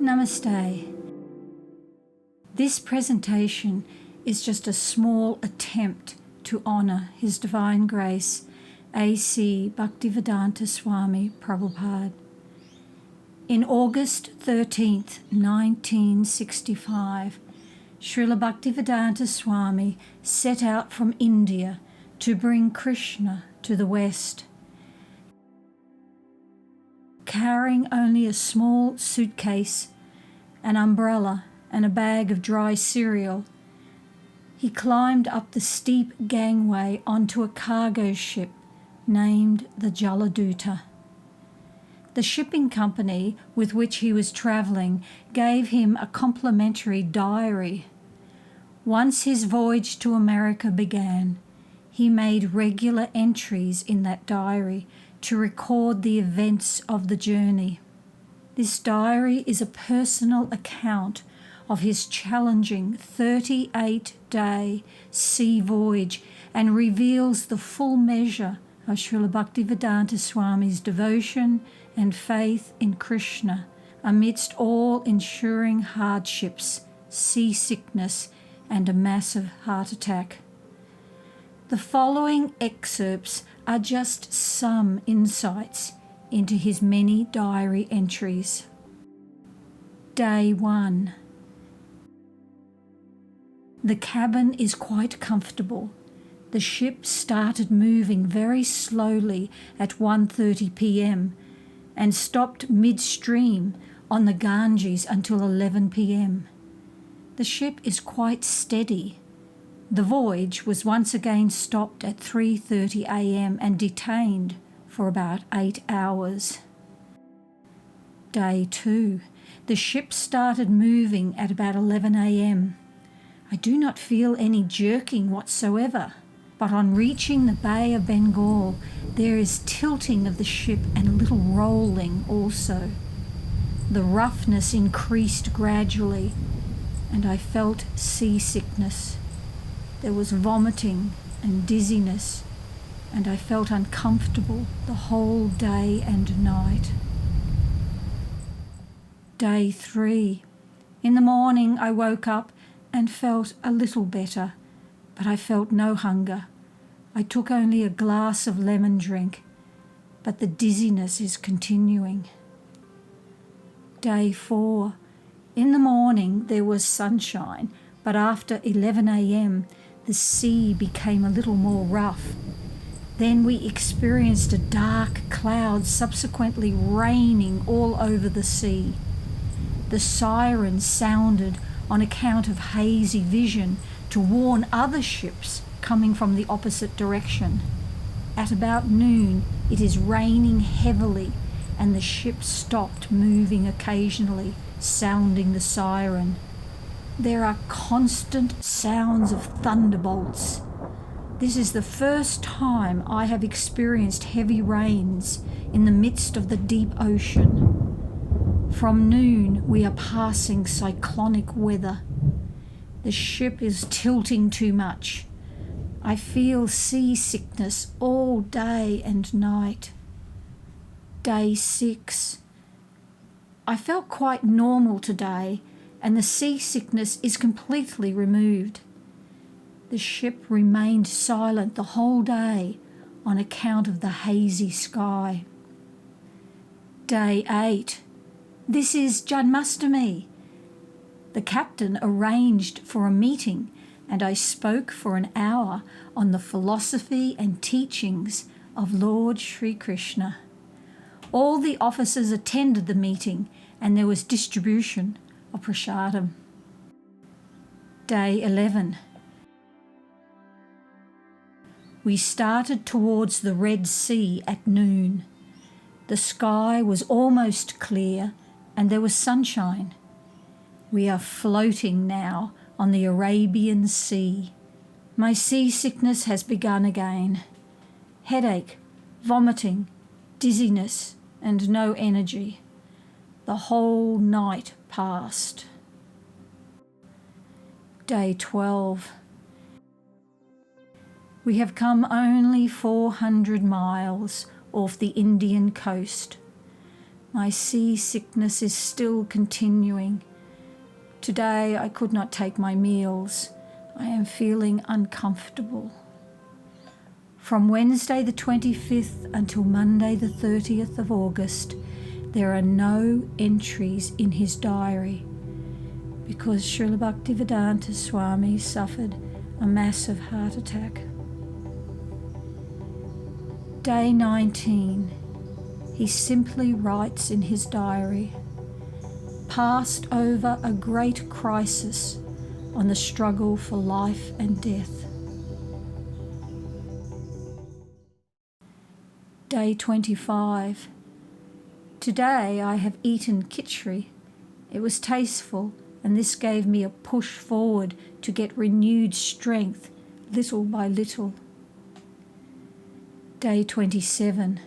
Namaste. This presentation is just a small attempt to honour His Divine Grace, A.C. Bhaktivedanta Swami Prabhupada. In August 13th, 1965, Srila Bhaktivedanta Swami set out from India to bring Krishna to the West. Carrying only a small suitcase, an umbrella and a bag of dry cereal, he climbed up the steep gangway onto a cargo ship named the Jaladuta. The shipping company with which he was travelling gave him a complimentary diary. Once his voyage to America began, he made regular entries in that diary to record the events of the journey. This diary is a personal account of his challenging 38-day sea voyage and reveals the full measure of Srila Bhaktivedanta Swami's devotion and faith in Krishna amidst all ensuing hardships, seasickness, and a massive heart attack. The following excerpts are just some insights into his many diary entries. Day 1. The cabin is quite comfortable. The ship started moving very slowly at 1:30 p.m. and stopped midstream on the Ganges until 11 p.m. The ship is quite steady. The voyage was once again stopped at 3:30 a.m. and detained for about 8 hours. Day 2. The ship started moving at about 11 a.m. I do not feel any jerking whatsoever, but on reaching the Bay of Bengal, there is tilting of the ship and a little rolling also. The roughness increased gradually, and I felt seasickness. There was vomiting and dizziness, and I felt uncomfortable the whole day and night. Day 3. In the morning I woke up and felt a little better, but I felt no hunger. I took only a glass of lemon drink, but the dizziness is continuing. Day 4. In the morning there was sunshine, but after 11 a.m. the sea became a little more rough. Then we experienced a dark cloud subsequently raining all over the sea. The siren sounded on account of hazy vision to warn other ships coming from the opposite direction. At about noon, it is raining heavily and the ship stopped moving occasionally, sounding the siren. There are constant sounds of thunderbolts. This is the first time I have experienced heavy rains in the midst of the deep ocean. From noon, we are passing cyclonic weather. The ship is tilting too much. I feel seasickness all day and night. Day 6. I felt quite normal today, and the seasickness is completely removed. The ship remained silent the whole day on account of the hazy sky. Day 8. This is Janmashtami. The captain arranged for a meeting, and I spoke for an hour on the philosophy and teachings of Lord Sri Krishna. All the officers attended the meeting, and there was distribution of prasadam. Day 11. We started towards the Red Sea at noon. The sky was almost clear and there was sunshine. We are floating now on the Arabian Sea. My seasickness has begun again. Headache, vomiting, dizziness, and no energy. The whole night passed. Day 12. We have come only 400 miles off the Indian coast. My seasickness is still continuing. Today I could not take my meals. I am feeling uncomfortable. From Wednesday the 25th until Monday the 30th of August, there are no entries in his diary because Srila Bhaktivedanta Swami suffered a massive heart attack. Day 19. He simply writes in his diary, "Passed over a great crisis on the struggle for life and death." Day 25. Today I have eaten khichdi. It was tasteful, and this gave me a push forward to get renewed strength little by little. Day 27.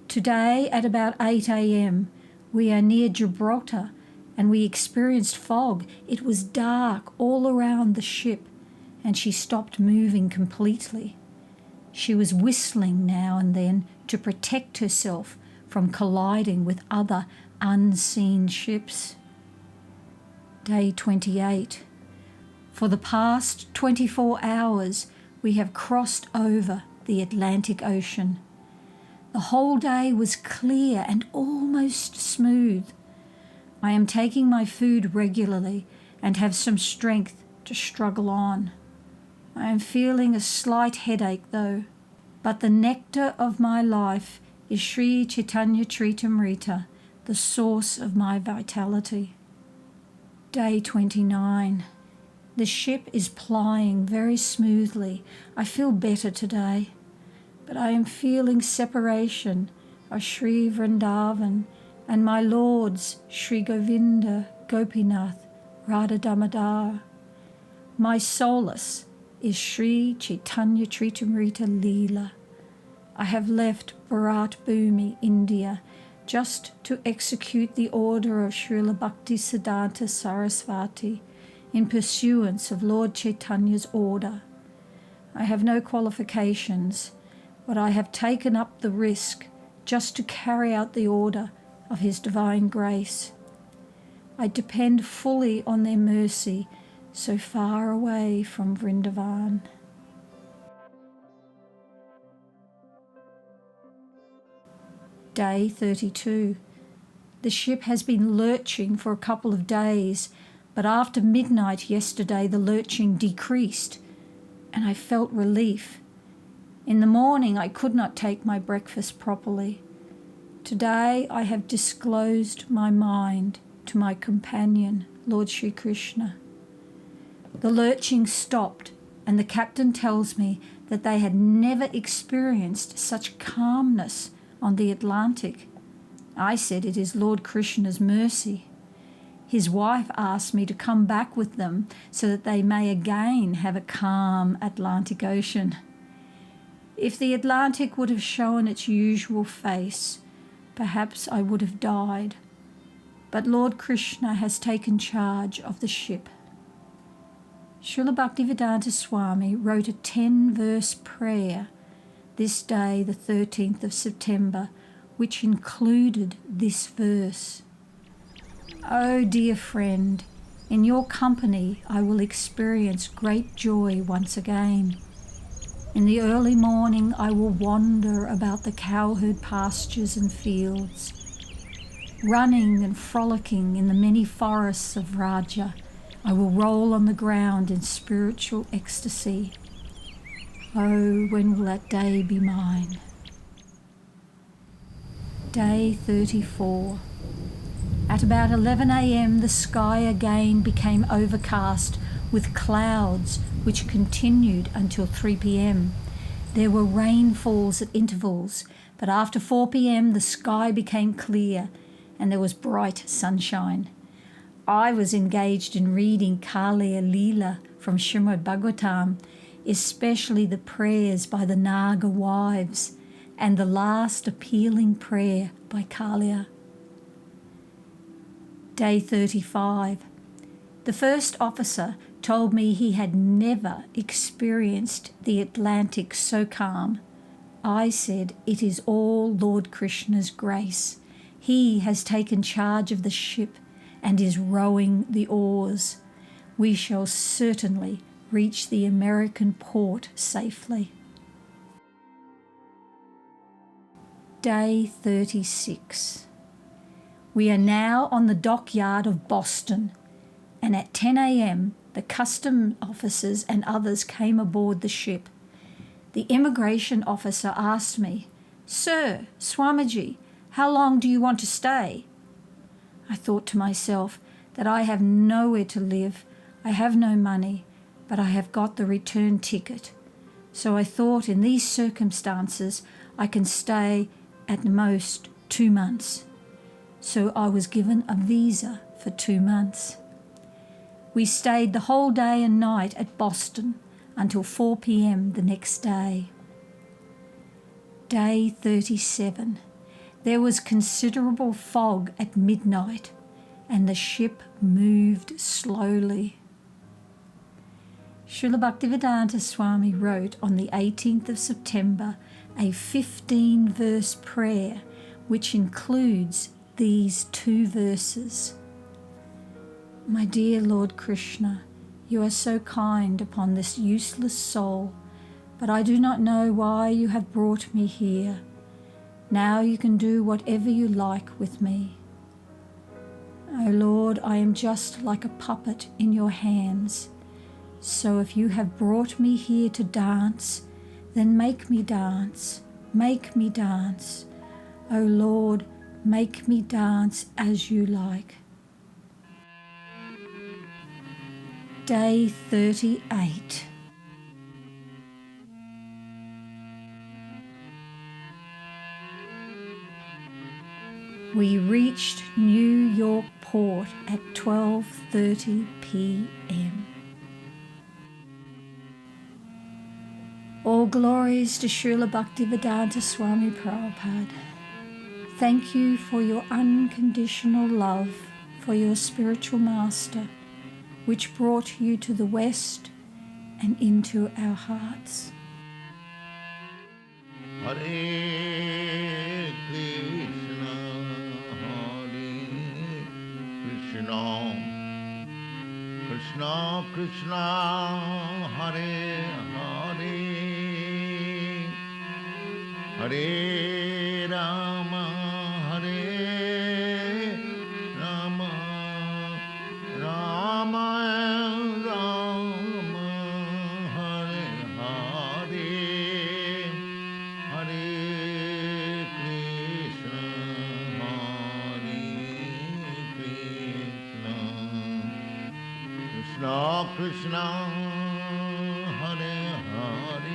Today at about 8 a.m. we are near Gibraltar and we experienced fog. It was dark all around the ship and she stopped moving completely. She was whistling now and then to protect herself from colliding with other unseen ships. Day 28. For the past 24 hours we have crossed over the Atlantic Ocean. The whole day was clear and almost smooth. I am taking my food regularly and have some strength to struggle on. I am feeling a slight headache though, but the nectar of my life is Sri Chaitanya Charitamrita, the source of my vitality. Day 29. The ship is plying very smoothly. I feel better today, but I am feeling separation of Sri Vrindavan and my lords Sri Govinda, Gopinath, Radha Damodar. My solace is Sri Chaitanya Charitamrita Leela. I have left Bharat Bhumi, India, just to execute the order of Srila Bhaktisiddhanta Sarasvati in pursuance of Lord Chaitanya's order. I have no qualifications, but I have taken up the risk just to carry out the order of His divine grace. I depend fully on their mercy so far away from Vrindavan. Day 32. The ship has been lurching for a couple of days, but after midnight yesterday the lurching decreased and I felt relief. In the morning I could not take my breakfast properly. Today I have disclosed my mind to my companion, Lord Shri Krishna. The lurching stopped and the captain tells me that they had never experienced such calmness on the Atlantic. I said it is Lord Krishna's mercy. His wife asked me to come back with them so that they may again have a calm Atlantic Ocean. If the Atlantic would have shown its usual face, perhaps I would have died. But Lord Krishna has taken charge of the ship. Srila Bhaktivedanta Swami wrote a 10-verse prayer this day, the 13th of September, which included this verse. Oh, dear friend, in your company I will experience great joy once again. In the early morning I will wander about the cowherd pastures and fields, running and frolicking in the many forests of Raja. I will roll on the ground in spiritual ecstasy. Oh, when will that day be mine? Day 34. At about 11 a.m. the sky again became overcast with clouds which continued until 3 p.m. There were rainfalls at intervals, but after 4 p.m. the sky became clear and there was bright sunshine. I was engaged in reading Kaliya Leela from Srimad Bhagavatam, especially the prayers by the Naga wives and the last appealing prayer by Kaliya. Day 35. The first officer told me he had never experienced the Atlantic so calm. I said, it is all Lord Krishna's grace. He has taken charge of the ship and is rowing the oars. We shall certainly reach the American port safely. Day 36. We are now on the dockyard of Boston, and at 10 a.m. the customs officers and others came aboard the ship. The immigration officer asked me, "Sir, Swamiji, how long do you want to stay?" I thought to myself that I have nowhere to live, I have no money, but I have got the return ticket. So I thought in these circumstances I can stay at most 2 months. So I was given a visa for 2 months. We stayed the whole day and night at Boston until 4 p.m. the next day. Day 37. There was considerable fog at midnight, and the ship moved slowly. Srila Bhaktivedanta Swami wrote on the 18th of September a 15-verse prayer which includes these 2 verses. My dear Lord Krishna, you are so kind upon this useless soul, but I do not know why you have brought me here. Now you can do whatever you like with me. O Lord, I am just like a puppet in your hands. So if you have brought me here to dance, then make me dance, make me dance. O Lord, make me dance as you like. Day 38. We reached New York Port at 12:30 p.m. All glories to Srila Bhaktivedanta Swami Prabhupada. Thank you for your unconditional love for your spiritual master, which brought you to the West and into our hearts. Hare Krishna, Krishna Krishna, Hare Hare, Hare Rama, Hare Rama, Rama Rama, Hare Hare, Hare Krishna, Hare Krishna, Krishna Krishna, Hare Hare,